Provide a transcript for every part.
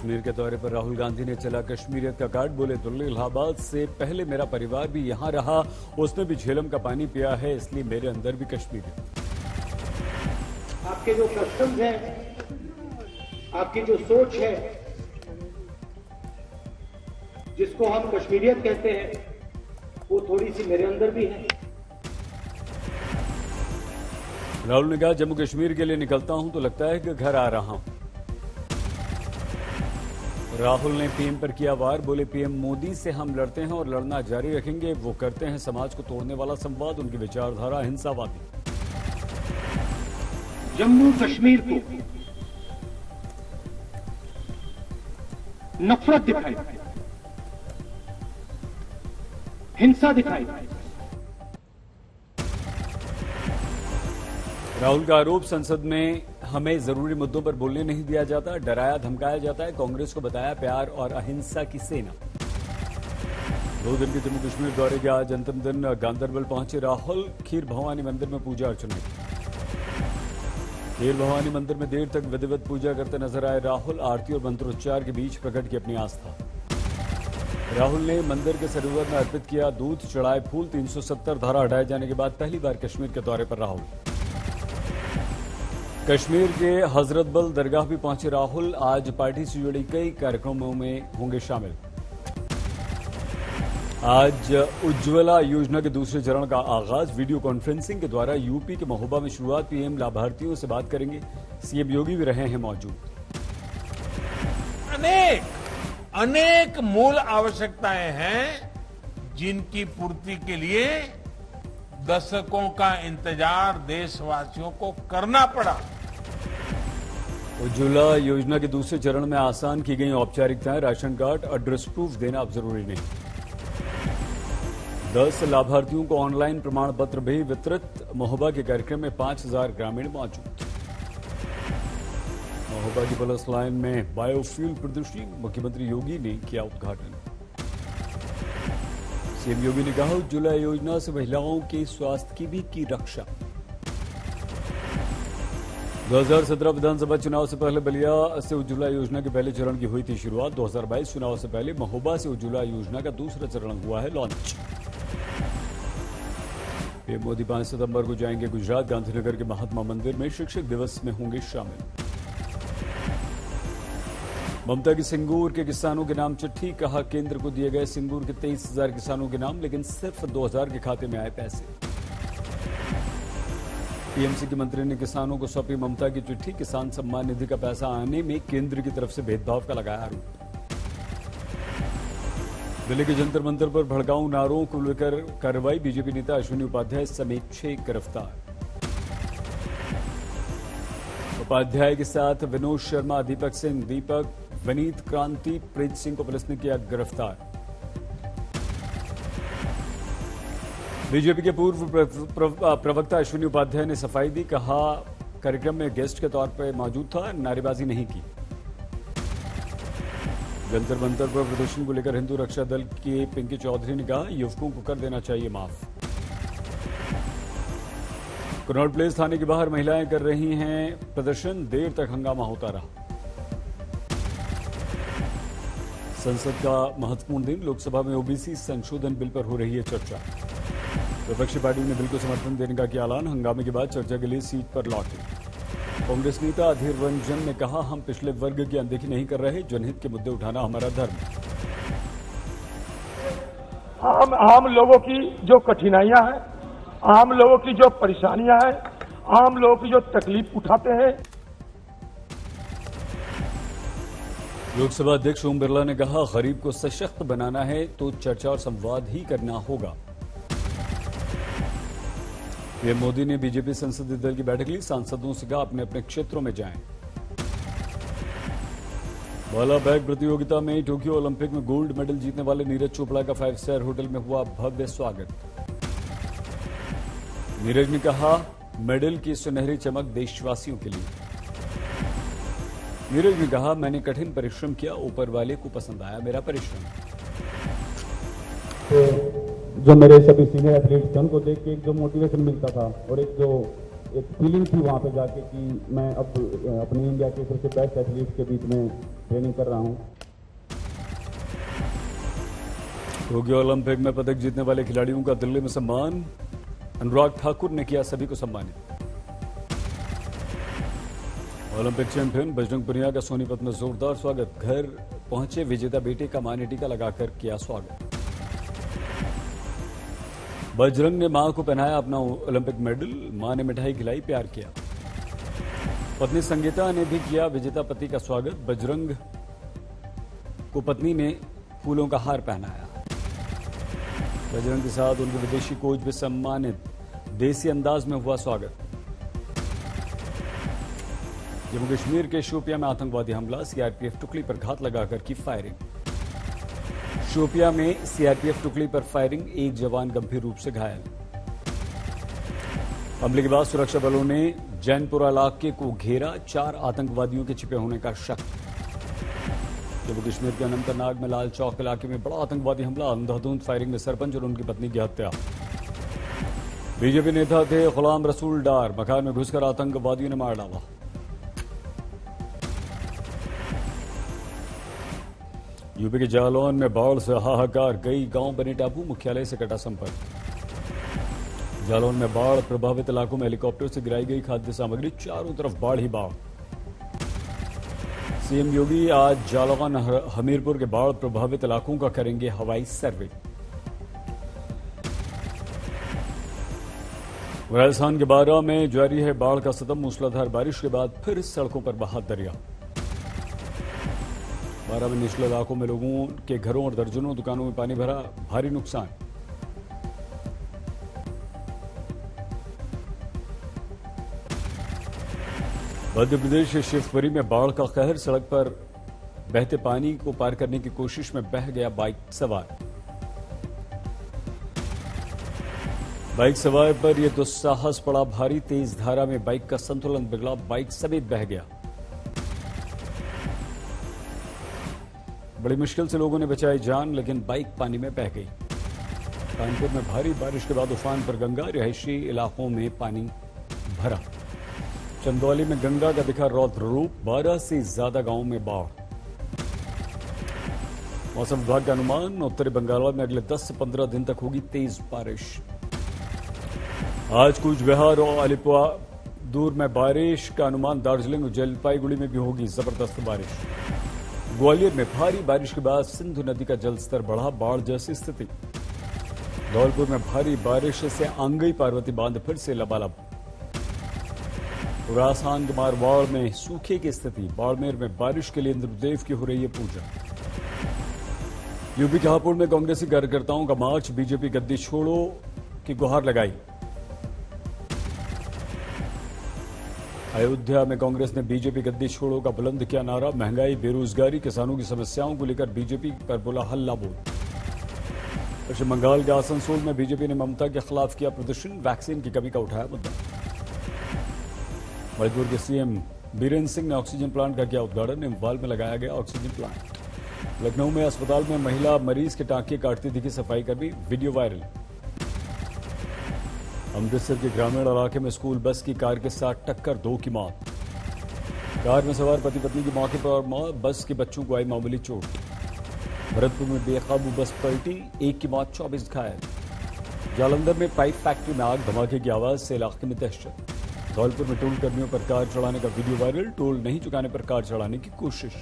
कश्मीर के दौरे पर राहुल गांधी ने चला कश्मीरियत का कार्ड, बोले दिल्ली इलाहाबाद से पहले मेरा परिवार भी यहां रहा, उसने भी झेलम का पानी पिया है, इसलिए मेरे अंदर भी कश्मीरियत। आपके जो कस्टम्स हैं, आपकी जो सोच है, जिसको हम कश्मीरियत कहते हैं, वो थोड़ी सी मेरे अंदर भी है। राहुल ने कहा, जम्मू कश्मीर के लिए निकलता हूं तो लगता है कि घर आ रहा हूं। राहुल ने पीएम पर किया वार, बोले पीएम मोदी से हम लड़ते हैं और लड़ना जारी रखेंगे, वो करते हैं समाज को तोड़ने वाला संवाद, उनकी विचारधारा अहिंसावादी। जम्मू कश्मीर को नफरत दिखाई, हिंसा दिखाई। राहुल का आरोप, संसद में हमें जरूरी मुद्दों पर बोलने नहीं दिया जाता, डराया धमकाया जाता है, कांग्रेस को बताया प्यार और अहिंसा की सेना। 2 दिन के जम्मू कश्मीर दौरे के आज अंतिम दिन गांदरबल पहुंचे राहुल, खीर भवानी मंदिर में पूजा अर्चना की। खीर भवानी मंदिर में देर तक विधिवत पूजा करते नजर आए राहुल, आरती और मंत्रोच्चार के बीच प्रकट की अपनी आस्था। राहुल ने मंदिर के सरोवर में अर्पित किया दूध, चढ़ाए फूल। 370 धारा हटाए जाने के बाद पहली बार कश्मीर के दौरे पर राहुल। कश्मीर के हजरतबल दरगाह भी पहुंचे राहुल, आज पार्टी से जुड़ी कई कार्यक्रमों में होंगे शामिल। आज उज्ज्वला योजना के दूसरे चरण का आगाज, वीडियो कॉन्फ्रेंसिंग के द्वारा यूपी के महोबा में शुरुआत। पीएम लाभार्थियों से बात करेंगे, सीएम योगी भी रहे हैं मौजूद। अनेक मूल आवश्यकताएं हैं जिनकी पूर्ति के लिए दशकों का इंतजार देशवासियों को करना पड़ा। उज्ज्वला योजना के दूसरे चरण में आसान की गई औपचारिकताएं, राशन कार्ड, एड्रेस प्रूफ देना अब जरूरी नहीं। 10 लाभार्थियों को ऑनलाइन प्रमाण पत्र भी वितरित। महोबा के कार्यक्रम में 5000 ग्रामीण मौजूद। महोबा की पुलिस लाइन में बायोफ्यूल प्रदर्शनी, मुख्यमंत्री योगी ने किया उद्घाटन। सीएम योगी ने कहा, उज्ज्वला योजना से महिलाओं के स्वास्थ्य की भी की रक्षा। 2017 विधानसभा चुनाव से पहले बलिया से उज्ज्वला योजना के पहले चरण की हुई थी शुरुआत। 2022 चुनाव से पहले महोबा से उज्ज्वला योजना का दूसरा चरण हुआ है लॉन्च। पीएम मोदी 5 सितंबर को जाएंगे गुजरात, गांधीनगर के महात्मा मंदिर में शिक्षक दिवस में होंगे शामिल। ममता की सिंगूर के किसानों के नाम चिट्ठी, कहा केंद्र को दिए गए सिंगूर के 23,000 किसानों के नाम, लेकिन सिर्फ 2,000 के खाते में आए पैसे। टीएमसी के मंत्री ने किसानों को सौंपी ममता की चिट्ठी, किसान सम्मान निधि का पैसा आने में केंद्र की तरफ से भेदभाव का लगाया आरोप। दिल्ली के जंतर मंतर पर भड़काऊ नारों को लेकर कार्रवाई, बीजेपी नेता अश्विनी उपाध्याय समेत 6 गिरफ्तार। उपाध्याय के साथ विनोद शर्मा, दीपक सिंह, विनीत क्रांति, प्रीत सिंह को पुलिस ने किया गिरफ्तार। बीजेपी के पूर्व प्रवक्ता अश्विनी उपाध्याय ने सफाई दी, कहा कार्यक्रम में गेस्ट के तौर पर मौजूद था, नारेबाजी नहीं की। जंतर मंतर पर प्रदर्शन को लेकर हिंदू रक्षा दल के पिंकी चौधरी ने कहा, युवकों को कर देना चाहिए माफ। कनॉट प्लेस थाने के बाहर महिलाएं कर रही हैं प्रदर्शन, देर तक हंगामा होता रहा। संसद का महत्वपूर्ण दिन, लोकसभा में ओबीसी संशोधन बिल पर हो रही है चर्चा। विपक्षी पार्टी ने बिल को समर्थन देने का किया ऐलान, हंगामे के बाद चर्चा के लिए सीट पर लौटे। कांग्रेस नेता अधीर रंजन ने कहा, हम पिछले वर्ग की अनदेखी नहीं कर रहे, जनहित के मुद्दे उठाना हमारा धर्म। आम लोगों की जो कठिनाइयां हैं, आम लोगों की जो परेशानियां हैं, आम लोगों की जो तकलीफ उठाते हैं। लोकसभा अध्यक्ष ओम बिरला ने कहा, गरीब को सशक्त बनाना है तो चर्चा और संवाद ही करना होगा। पीएम मोदी ने बीजेपी संसदीय दल की बैठक ली, सांसदों से कहा अपने अपने क्षेत्रों में जाएं। भाला बैग प्रतियोगिता में टोक्यो ओलंपिक में गोल्ड मेडल जीतने वाले नीरज चोपड़ा का 5 स्टार होटल में हुआ भव्य स्वागत। नीरज ने कहा, मेडल की सुनहरी चमक देशवासियों के लिए। नीरज ने कहा, मैंने कठिन परिश्रम किया, ऊपर वाले को पसंद आया मेरा परिश्रम। जो मेरे सभी सीनियर एथलीट्स थे उनको देख के एक जो मोटिवेशन मिलता था और एक फीलिंग थी वहाँ पे जाके कि मैं अब अपनी इंडिया के सबसे बेस्ट एथलीट्स के बीच में ट्रेनिंग कर रहा हूँ। टोक्यो ओलंपिक में पदक जीतने वाले खिलाड़ियों का दिल्ली में सम्मान। अनुराग ठाकुर ने किया सभी को सम्मानित। ओलंपिक चैंपियन बजरंग पुनिया का सोनीपत में जोरदार स्वागत। घर पहुंचे विजेता बेटे का मां ने टीका लगाकर किया स्वागत। बजरंग ने मां को पहनाया अपना ओलंपिक मेडल। मां ने मिठाई खिलाई, प्यार किया। पत्नी संगीता ने भी किया विजेता पति का स्वागत। बजरंग को पत्नी ने फूलों का हार पहनाया। बजरंग के साथ उनके विदेशी कोच भी सम्मानित। देसी अंदाज में हुआ स्वागत। जम्मू कश्मीर के शोपिया में आतंकवादी हमला। सीआरपीएफ टुकड़ी पर घात लगाकर की फायरिंग। शोपिया में सीआरपीएफ टुकड़ी पर फायरिंग, एक जवान गंभीर रूप से घायल। हमले के बाद सुरक्षा बलों ने जैनपुरा इलाके को घेरा। 4 आतंकवादियों के छिपे होने का शक। जम्मू कश्मीर के अनंतनाग में लाल चौक इलाके में बड़ा आतंकवादी हमला। अंधाधुंध फायरिंग में सरपंच और उनकी पत्नी की हत्या। बीजेपी नेता थे गुलाम रसूल डार। मकान में घुसकर आतंकवादियों ने मार डाला। यूपी के जालौन में बाढ़ से हाहाकार। कई गांव बने टापू। मुख्यालय से कटा संपर्क। जालौन में बाढ़ प्रभावित इलाकों में हेलीकॉप्टर से गिराई गई खाद्य सामग्री। चारों तरफ बाढ़ ही बाढ़। सीएम योगी आज जालौन हमीरपुर के बाढ़ प्रभावित इलाकों का करेंगे हवाई सर्वे। राजस्थान के बारा में जारी है बाढ़ का सतम। मूसलाधार बारिश के बाद फिर सड़कों पर बहा दरिया। बारा में निचले इलाकों में लोगों के घरों और दर्जनों दुकानों में पानी भरा। भारी नुकसान। मध्य प्रदेश के शिवपुरी में बाढ़ का कहर। सड़क पर बहते पानी को पार करने की कोशिश में बह गया बाइक सवार। बाइक सवार पर यह दुस्साहस पड़ा भारी। तेज धारा में बाइक का संतुलन बिगड़ा। बाइक समेत बह गया। बड़ी मुश्किल से लोगों ने बचाई जान, लेकिन बाइक पानी में बह गई। कानपुर में भारी बारिश के बाद उफान पर गंगा। रिहायशी इलाकों में पानी भरा। चंदौली में गंगा का दिखा रौद्र रूप। 12 से ज्यादा गांवों में बाढ़। मौसम विभाग का अनुमान, उत्तरी बंगाल में अगले 10 से 15 दिन तक होगी तेज बारिश। आज कूच बिहार और अलीपुरदुआर में बारिश का अनुमान। दार्जिलिंग और जलपाईगुड़ी में भी होगी जबरदस्त बारिश। ग्वालियर में भारी बारिश के बाद सिंधु नदी का जलस्तर बढ़ा। बाढ़ जैसी स्थिति। धौलपुर में भारी बारिश से आंगई पार्वती बांध फिर से लबालब। राजस्थान के मारवाड़ में सूखे की स्थिति। बाड़मेर में बारिश के लिए इंद्रदेव की हो रही है पूजा। यूपी के हापुड़ में कांग्रेसी कार्यकर्ताओं का मार्च। बीजेपी गद्दी छोड़ो की गुहार लगाई। अयोध्या में कांग्रेस ने बीजेपी गद्दी छोड़ो का बुलंद किया नारा। महंगाई, बेरोजगारी, किसानों की समस्याओं को लेकर बीजेपी पर बोला हल्ला बोल। पश्चिम बंगाल के आसनसोल में बीजेपी ने ममता के खिलाफ किया प्रदर्शन। वैक्सीन की कमी का उठाया मुद्दा। मणिपुर के सीएम बीरेन्द्र सिंह ने ऑक्सीजन प्लांट का किया उद्घाटन। इम्फाल में लगाया गया ऑक्सीजन प्लांट। लखनऊ में अस्पताल में महिला मरीज के टांके काटती दिखी सफाई कर्मी। Video viral. अमृतसर के ग्रामीण इलाके में स्कूल बस की कार के साथ टक्कर। 2 की मौत। कार में सवार पति पत्नी की मौके पर मौत। बस के बच्चों को आई मामूली चोट। भरतपुर में बेकाबू बस पलटी। 1 की मौत, 24 घायल। जालंधर में पाइप फैक्ट्री में आग। धमाके की आवाज से इलाके में दहशत। धौलपुर में टोल कर्मियों पर कार चढ़ाने का वीडियो वायरल। टोल नहीं चुकाने पर कार चढ़ाने की कोशिश।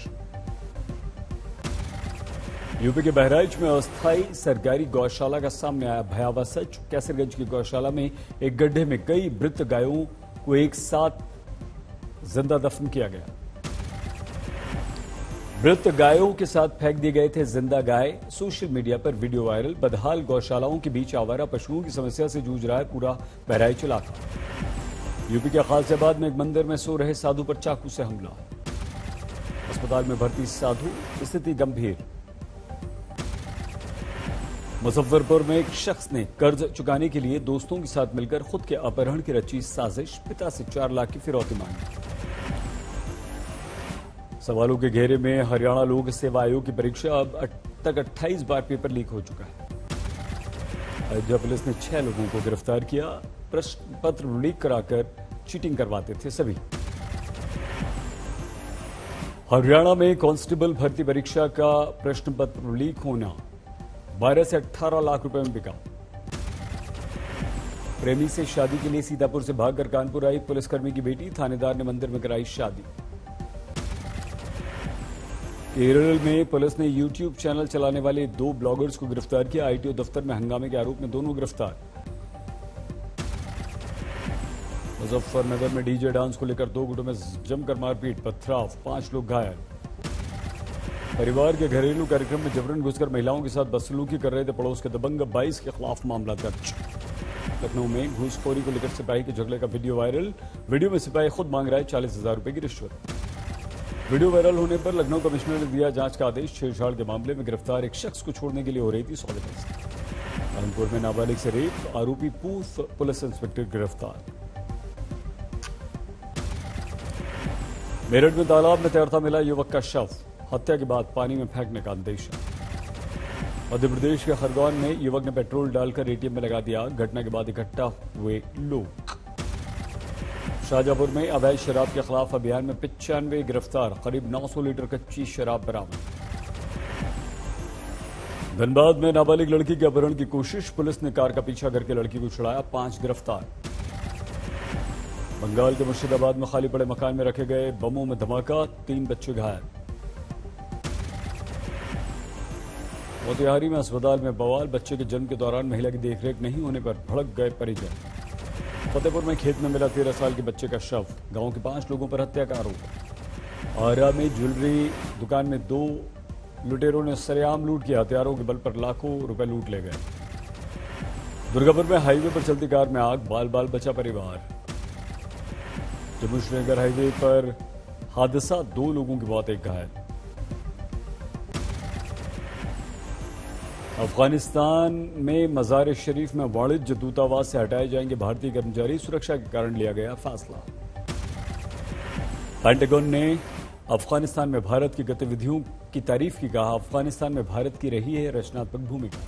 यूपी के बहराइच में अस्थायी सरकारी गौशाला का सामने आया भयावह सच। कैसरगंज की गौशाला में एक गड्ढे में कई मृत गायों को एक साथ जिंदा दफन किया गया। मृत गायों के साथ फेंक दिए गए थे जिंदा गाय। सोशल मीडिया पर वीडियो वायरल। बदहाल गौशालाओं के बीच आवारा पशुओं की समस्या से जूझ रहा है पूरा बहराइच इलाका। यूपी के गाजियाबाद में एक मंदिर में सो रहे साधु पर चाकू से हमला। अस्पताल में भर्ती साधु, स्थिति गंभीर। मुजफ्फरपुर में एक शख्स ने कर्ज चुकाने के लिए दोस्तों के साथ मिलकर खुद के अपहरण की रची साजिश। पिता से 4 लाख की फिरौती मांगी। सवालों के घेरे में हरियाणा लोक सेवा आयोग की परीक्षा। अब तक 28 बार पेपर लीक हो चुका है। अयोध्या पुलिस ने 6 लोगों को गिरफ्तार किया। प्रश्न पत्र लीक कराकर चीटिंग करवाते थे सभी। हरियाणा में कांस्टेबल भर्ती परीक्षा का प्रश्न पत्र लीक होना 12 से 18 लाख रुपए में बिका। प्रेमी से शादी के लिए सीतापुर से भागकर कानपुर आई पुलिसकर्मी की बेटी, थानेदार ने मंदिर में कराई शादी। केरल में पुलिस ने यूट्यूब चैनल चलाने वाले 2 ब्लॉगर्स को गिरफ्तार किया। आईटीओ दफ्तर में हंगामे के आरोप में दोनों गिरफ्तार। मुजफ्फरनगर में डीजे डांस को लेकर 2 गुटों में जमकर मारपीट, पथराव, 5 लोग घायल। परिवार के घरेलू कार्यक्रम में जबरन घुसकर महिलाओं के साथ बदसलूकी कर रहे थे पड़ोस के दबंग, 22 के खिलाफ मामला दर्ज। लखनऊ में घूसखोरी को लेकर सिपाही के झगड़े का वीडियो वायरल। वीडियो में सिपाही खुद मांग रहा है 40,000 रुपए की रिश्वत। वीडियो वायरल होने पर लखनऊ कमिश्नर ने दिया जांच का आदेश। छेड़छाड़ के मामले में गिरफ्तार एक शख्स को छोड़ने के लिए हो रही थी सौदेबाजी। कानपुर में नाबालिग से रेप, आरोपी पूर्व पुलिस इंस्पेक्टर गिरफ्तार। मेरठ में तालाब में तैरता मिला युवक का शव, हत्या के बाद पानी में फेंकने का अंदेशा। मध्य प्रदेश के खरगोन में युवक ने पेट्रोल डालकर एटीएम में लगा दिया आग, घटना के बाद इकट्ठा हुए लोग। शाहजहांपुर में अवैध शराब के खिलाफ अभियान में 95 गिरफ्तार, करीब 900 लीटर कच्ची शराब बरामद। धनबाद में नाबालिग लड़की के अपहरण की कोशिश, पुलिस ने कार का पीछा करके लड़की को छुड़ाया, 5 गिरफ्तार। बंगाल के मुर्शिदाबाद में खाली पड़े मकान में रखे गए बमों में धमाका, 3 बच्चे घायल। मोतिहारी में अस्पताल में बवाल, बच्चे के जन्म के दौरान महिला की देखरेख नहीं होने पर भड़क गए परिजन। फतेहपुर में खेत में मिला 13 साल के बच्चे का शव, गांव के 5 लोगों पर हत्या का आरोप। आरा में ज्वेलरी दुकान में 2 लुटेरों ने सरेआम लूट किया, हथियारों के बल पर लाखों रुपए लूट ले गए। दुर्गापुर में हाईवे पर चलती कार में आग, बाल बाल बचा परिवार। जम्मू श्रीनगर हाईवे पर हादसा, 2 लोगों की मौत, 1 घायल। अफगानिस्तान में मजार शरीफ में वाणिज्य दूतावास से हटाए जाएंगे भारतीय कर्मचारी, सुरक्षा के कारण लिया गया फैसला। पेंटागन ने अफगानिस्तान में भारत की गतिविधियों की तारीफ की, कहा अफगानिस्तान में भारत की रही है रचनात्मक भूमिका।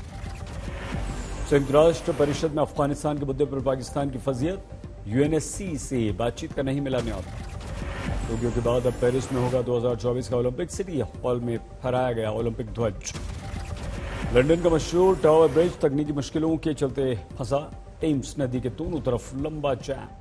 संयुक्त राष्ट्र परिषद में अफगानिस्तान के मुद्दे पर पाकिस्तान की फजीयत, यूएनएससी से बातचीत का नहीं मिला न्यौता। टोक्यो के बाद अब पेरिस में होगा 2024 का ओलंपिक, सिटी हॉल में फहराया गया ओलंपिक ध्वज। लंदन का मशहूर टावर ब्रिज तकनीकी मुश्किलों के चलते फंसा, टेम्स नदी के दोनों तरफ लंबा जाम।